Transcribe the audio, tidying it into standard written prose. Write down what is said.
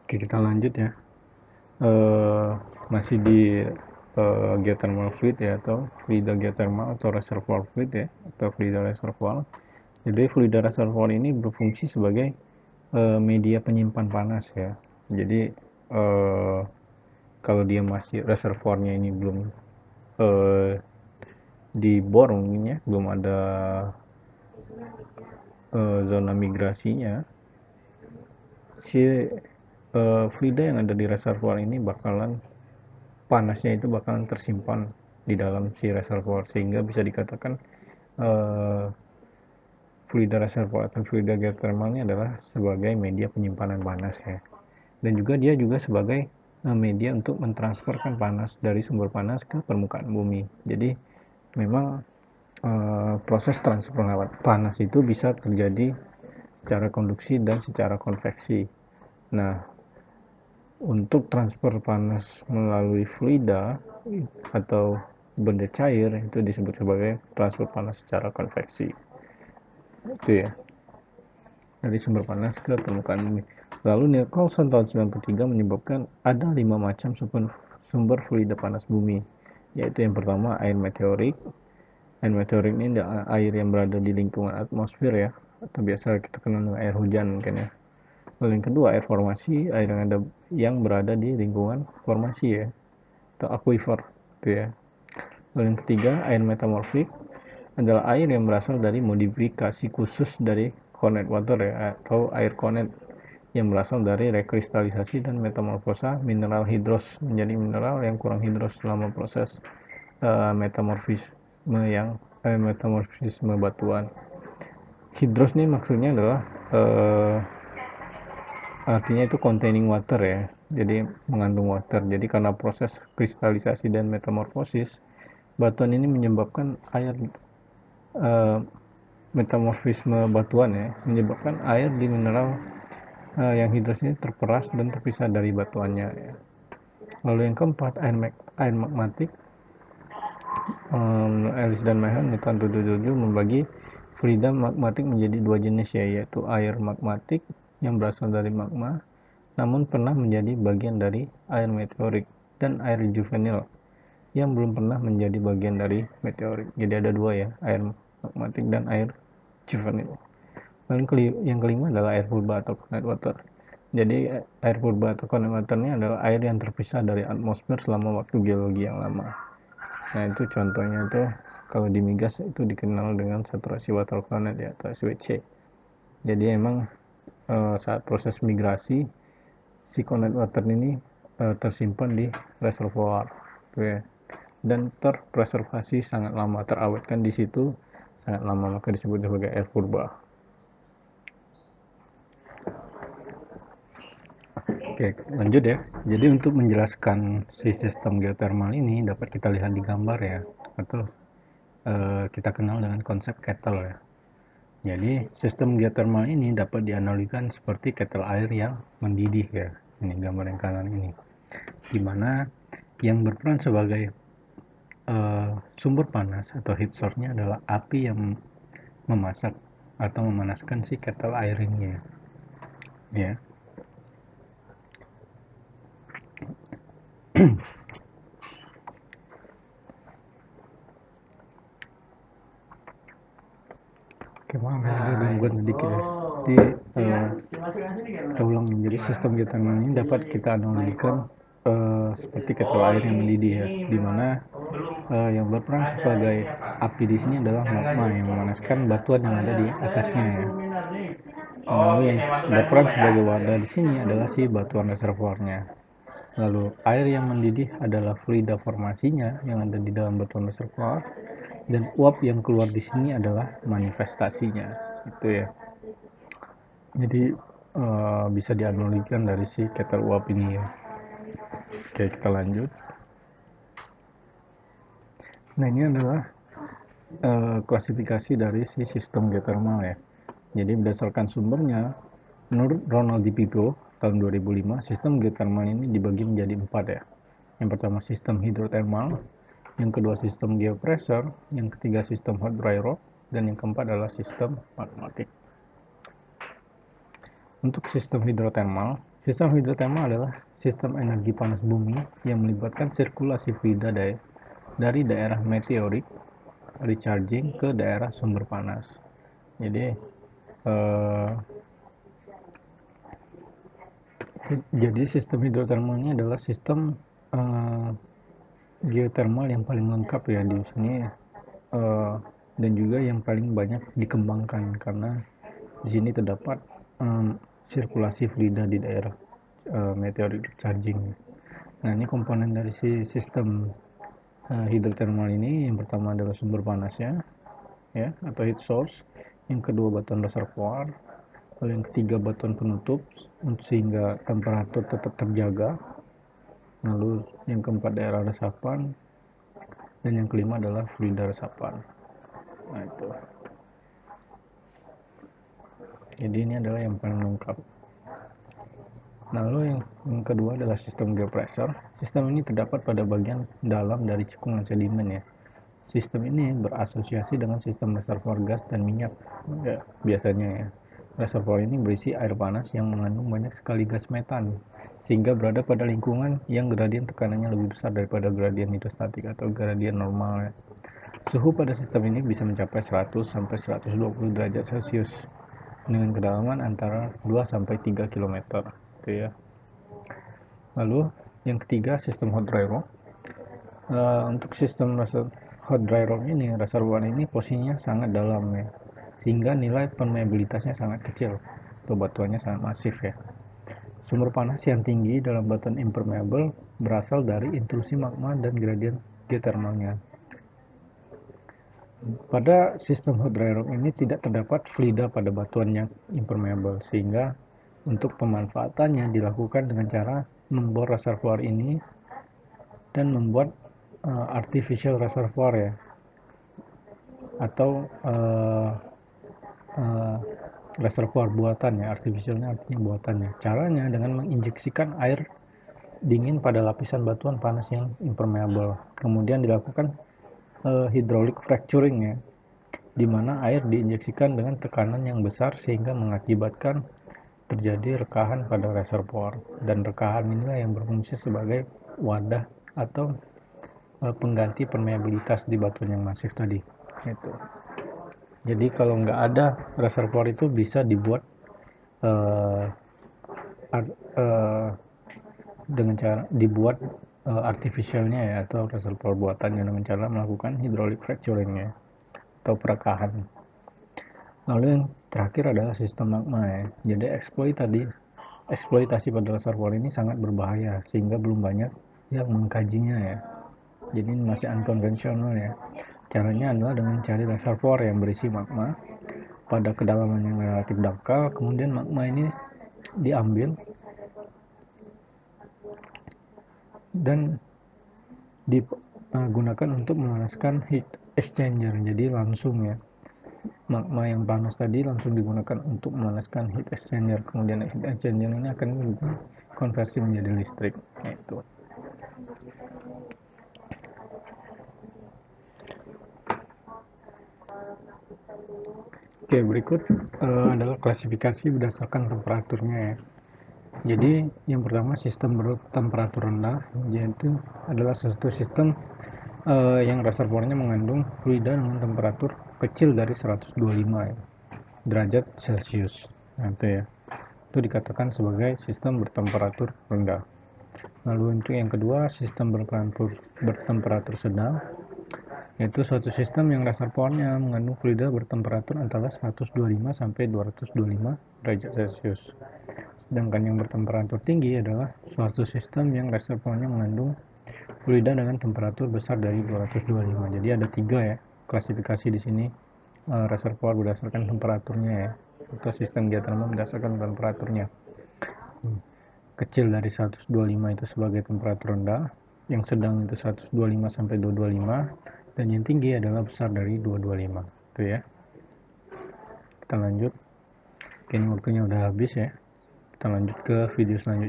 Oke, kita lanjut ya. Masih di geothermal fluid ya, atau fluida geothermal atau reservoir fluid ya, atau fluida reservoir. Jadi fluida reservoir ini berfungsi sebagai media penyimpan panas ya. Jadi kalau dia masih reservoirnya ini belum dibor mungkin ya, belum ada zona migrasinya, si fluida yang ada di reservoir ini bakalan panasnya itu bakalan tersimpan di dalam si reservoir, sehingga bisa dikatakan fluida reservoir atau fluida geothermal ini adalah sebagai media penyimpanan panas ya. Dan juga dia juga sebagai media untuk mentransferkan panas dari sumber panas ke permukaan bumi. Jadi memang proses transfer panas itu bisa terjadi secara konduksi dan secara konveksi. Nah, untuk transfer panas melalui fluida atau benda cair itu disebut sebagai transfer panas secara konveksi. Itu ya, dari sumber panas ke permukaan bumi. Lalu Neil Coulson tahun 93 menyebutkan ada 5 macam sumber fluida panas bumi, yaitu yang pertama air meteorik. Air meteorik ini adalah air yang berada di lingkungan atmosfer ya, atau biasa kita kenal dengan air hujan mungkin ya. Lalu yang kedua air formasi, air yang berada di lingkungan formasi ya, atau aquifer itu ya. Lalu yang ketiga air metamorfik, adalah air yang berasal dari modifikasi khusus dari connect water ya, atau air connect yang berasal dari rekristalisasi dan metamorfosa mineral hidros menjadi mineral yang kurang hidros selama proses metamorfisme batuan. Hidros ini maksudnya adalah artinya itu containing water ya, jadi mengandung water. Jadi karena proses kristalisasi dan metamorfosis, batuan ini menyebabkan air metamorfisme batuan ya, menyebabkan air di mineral yang hidros ini terperas dan terpisah dari batuannya ya. Lalu yang keempat air magmatik. Ellis dan Mahan di tahun 77 membagi fluida magmatik menjadi dua jenis ya, yaitu air magmatik yang berasal dari magma namun pernah menjadi bagian dari air meteorik, dan air juvenil yang belum pernah menjadi bagian dari meteorik. Jadi ada dua ya, air magmatik dan air juvenil. Lalu yang kelima adalah air purba atau connect water. Jadi air purba atau connect water ini adalah air yang terpisah dari atmosfer selama waktu geologi yang lama. Nah itu contohnya tuh kalau di migas itu dikenal dengan saturasi water connect ya, atau SWC. Jadi emang saat proses migrasi si connect water ini tersimpan di reservoir tuh ya, dan terpreservasi sangat lama, terawetkan di situ sangat lama, maka disebut sebagai air purba. Oke, lanjut ya. Jadi untuk menjelaskan si sistem geothermal ini dapat kita lihat di gambar ya, atau kita kenal dengan konsep kettle ya. Jadi sistem geothermal ini dapat dianalogikan seperti kettle air yang mendidih ya. Ini gambar yang kanan ini, dimana yang berperan sebagai sumber panas atau heat source-nya adalah api yang memasak atau memanaskan si kettle air ini ya. Oke, maaf ya, ada gangguan sedikit ya. Jadi kita ulang. Jadi sistem geothermal ini dapat kita analogikan seperti kettle air yang mendidih ya, dimana yang berperan sebagai api di sini adalah magma yang memanaskan batuan yang ada di atasnya ya. Lalu yang berperan sebagai wadah di sini adalah si batuan reservoirnya. Lalu air yang mendidih adalah fluida formasinya yang ada di dalam batuan reservoir, dan uap yang keluar di sini adalah manifestasinya, itu ya. Jadi bisa dianalogikan dari si kettle uap ini ya. Oke, kita lanjut. Nah ini adalah klasifikasi dari si sistem geothermal ya. Jadi berdasarkan sumbernya, menurut Ronald D. Pippo tahun 2005, sistem geothermal ini dibagi menjadi 4 ya. Yang pertama sistem hidrotermal, yang kedua sistem geopressure, yang ketiga sistem hot dry rock, dan yang keempat adalah sistem magmatik. Untuk sistem hidrotermal, Sistem hidrotermal adalah sistem energi panas bumi yang melibatkan sirkulasi fluida dari daerah meteorik recharging ke daerah sumber panas. Jadi sistem hidrotermal ini adalah sistem geothermal yang paling lengkap ya di sini, dan juga yang paling banyak dikembangkan karena di sini terdapat sirkulasi fluida di daerah meteorik recharging. Nah, ini komponen dari sistem hidrotermal ini. Yang pertama adalah sumber panasnya ya, atau heat source. Yang kedua batuan reservoir. Lalu yang ketiga batuan penutup sehingga temperatur tetap terjaga. Lalu yang keempat daerah resapan, dan yang kelima adalah fluida resapan. Nah, itu. Jadi ini adalah yang paling lengkap. Lalu yang kedua adalah sistem geopressure. Sistem ini terdapat pada bagian dalam dari cekungan sedimen ya. Sistem ini berasosiasi dengan sistem reservoir gas dan minyak ya, biasanya ya. Reservoir ini berisi air panas yang mengandung banyak sekali gas metan, sehingga berada pada lingkungan yang gradien tekanannya lebih besar daripada gradien hidrostatik atau gradien normal ya. Suhu pada sistem ini bisa mencapai 100 sampai 120 derajat Celcius dengan kedalaman antara 2 sampai 3 km gitu ya. Lalu yang ketiga sistem hot dry rock. Untuk sistem hot dry rock ini, reservoir ini posisinya sangat dalam ya, sehingga nilai permeabilitasnya sangat kecil atau batuannya sangat masif ya. Sumber panas yang tinggi dalam batuan impermeable berasal dari intrusi magma dan gradien geothermalnya. Pada sistem hot dry rock ini tidak terdapat fluida pada batuan yang impermeable, sehingga untuk pemanfaatannya dilakukan dengan cara membor reservoir ini dan membuat artificial reservoir ya, atau reservoir buatan ya. Artificialnya artinya buatannya. Caranya dengan menginjeksikan air dingin pada lapisan batuan panas yang impermeable. Kemudian dilakukan hydraulic fracturing ya, di mana air diinjeksikan dengan tekanan yang besar sehingga mengakibatkan terjadi rekahan pada reservoir, dan rekahan inilah yang berfungsi sebagai wadah atau pengganti permeabilitas di batuan yang masif tadi. Itu. Jadi kalau nggak ada reservoir itu bisa dibuat dengan cara dibuat artificialnya ya, atau reservoir buatannya dengan cara melakukan hydraulic fracturing ya, atau perekahan. Lalu yang terakhir adalah sistem magma ya. Jadi eksploitasi pada reservoir ini sangat berbahaya sehingga belum banyak yang mengkajinya ya. Jadi ini masih unconventional ya. Caranya adalah dengan mencari reservoir yang berisi magma pada kedalaman yang relatif dangkal, kemudian magma ini diambil dan digunakan untuk memanaskan heat exchanger. Jadi langsung ya, magma yang panas tadi langsung digunakan untuk memanaskan heat exchanger, kemudian heat exchanger ini akan konversi menjadi listrik. Itu. Oke, berikut adalah klasifikasi berdasarkan temperaturnya ya. Jadi yang pertama sistem bertemperatur rendah, yaitu adalah suatu sistem yang reservoirnya mengandung fluida dengan temperatur kecil dari 125 ya, derajat Celcius. Nah, itu ya. Itu dikatakan sebagai sistem bertemperatur rendah. Lalu untuk yang kedua, sistem bertemperatur sedang, yaitu suatu sistem yang reservoirnya mengandung fluida bertemperatur antara 125 sampai 225 derajat Celcius. Sedangkan yang bertemperatur tinggi adalah suatu sistem yang reservoirnya mengandung fluida dengan temperatur besar dari 225. Jadi ada 3 ya klasifikasi di sini, reservoir berdasarkan temperaturnya ya, atau sistem geothermal berdasarkan temperaturnya. Kecil dari 125 itu sebagai temperatur rendah, yang sedang itu 125 sampai 225, dan yang tinggi adalah besar dari 225. Itu ya. Kita lanjut. Kini waktunya udah habis ya. Kita lanjut ke video selanjutnya.